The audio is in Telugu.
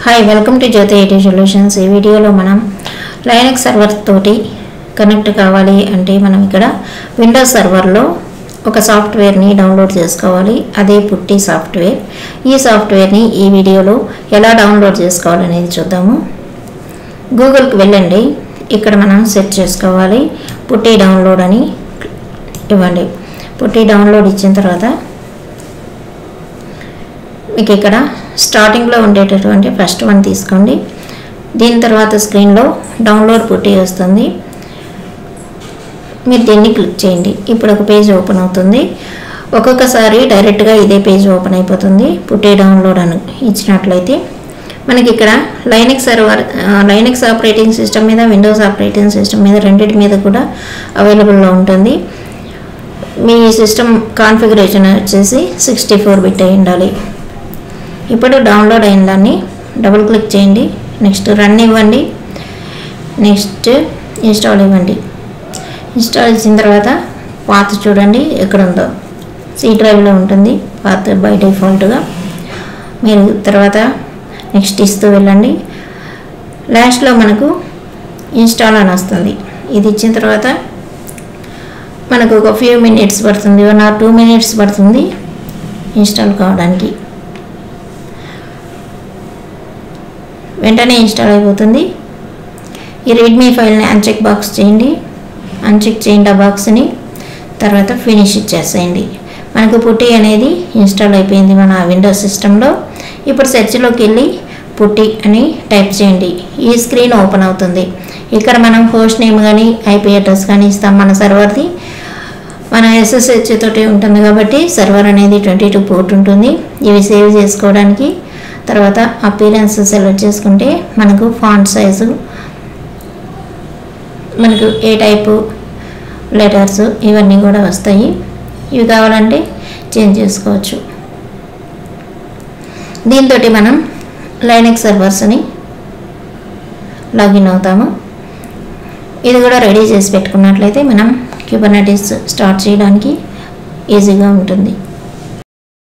Hi welcome to Jyoti IT solutions. ఈ వీడియోలో మనం లైనక్స్ సర్వర్ తోటి కనెక్ట్ కావాలి అంటే మనం ఇక్కడ విండోస్ సర్వర్లో ఒక సాఫ్ట్వేర్ని డౌన్లోడ్ చేసుకోవాలి। అదే పుట్టి సాఫ్ట్వేర్। ఈ సాఫ్ట్వేర్ని ఈ వీడియోలో ఎలా డౌన్లోడ్ చేసుకోవాలనేది చూద్దాము। గూగుల్కి వెళ్ళండి, ఇక్కడ మనం సెర్చ్ చేసుకోవాలి పుట్టి డౌన్లోడ్ అని ఇవ్వండి। పుట్టి డౌన్లోడ్ ఇచ్చిన తర్వాత మీకు ఇక్కడ స్టార్టింగ్ లో ఉండేటటువంటి ఫస్ట్ వన్ తీసుకోండి। దీని తర్వాత స్క్రీన్ లో డౌన్లోడ్ పుట్టి వస్తుంది, మీరు దీన్ని క్లిక్ చేయండి। ఇప్పుడు ఒక పేజ్ ఓపెన్ అవుతుంది। ఒక్కొక్కసారి డైరెక్ట్ గా ఇదే పేజ్ ఓపెన్ అయిపోతుంది పుట్టి డౌన్లోడ్ అని ఇచ్చినట్లయితే। మనకి ఇక్కడ Linux server Linux operating system మీద విండోస్ ఆపరేటింగ్ సిస్టమ్ మీద రెండిటి మీద కూడా అవైలబుల్ లో ఉంటుంది। మీ సిస్టమ్ కాన్ఫిగరేషన్ వచ్చేసి 64 బిట్ అయి ఉండాలి। ఇప్పుడు డౌన్లోడ్ అయిన దాన్ని డబుల్ క్లిక్ చేయండి, నెక్స్ట్ రన్ ఇవ్వండి, నెక్స్ట్ ఇన్స్టాల్ ఇవ్వండి। ఇన్స్టాల్ ఇచ్చిన తర్వాత పాత్ చూడండి ఎక్కడ ఉందో, సి డ్రైవ్లో ఉంటుంది పాత్ బై డిఫాల్ట్గా। మీరు తర్వాత నెక్స్ట్ ఇస్తూ వెళ్ళండి, లాస్ట్లో మనకు ఇన్స్టాల్ అని వస్తుంది। ఇది ఇచ్చిన తర్వాత మనకు ఒక ఫ్యూ మినిట్స్ పడుతుంది, 1 or 2 minutes పడుతుంది ఇన్స్టాల్ కావడానికి। వెంటనే ఇన్స్టాల్ అయిపోతుంది। ఈ రెడ్మీ ఫైల్ని అన్చెక్ బాక్స్ చేయండి, అన్చెక్ చేయండి ఆ బాక్స్ని, తర్వాత ఫినిష్ ఇచ్చేసేయండి। మనకు పుట్టి అనేది ఇన్స్టాల్ అయిపోయింది మన విండోస్ సిస్టంలో। ఇప్పుడు సెర్చ్లోకి వెళ్ళి పుట్టి అని టైప్ చేయండి, ఈ స్క్రీన్ ఓపెన్ అవుతుంది। ఇక్కడ మనం హోస్ట్ నేమ్ కానీ ఐపీ అడ్రస్ కానీ ఇస్తాం మన సర్వర్ది। మన SSH తోటి ఉంటుంది కాబట్టి సర్వర్ అనేది 22 పోర్ట్ ఉంటుంది। ఇవి సేవ్ చేసుకోవడానికి తర్వాత అపీరెన్స్ సెలెక్ట్ చేసుకుంటే మనకు ఫాంట్ సైజు, మనకు ఏ టైపు లెటర్స్ ఇవన్నీ కూడా వస్తాయి। ఇవి కావాలంటే చేంజ్ చేసుకోవచ్చు। దీంతో మనం లైనక్స్ సర్వర్స్ని లాగిన్ అవుతాము। ఇది కూడా రెడీ చేసి పెట్టుకున్నట్లయితే మనం కుబర్నెటిస్ స్టార్ట్ చేయడానికి ఈజీగా ఉంటుంది।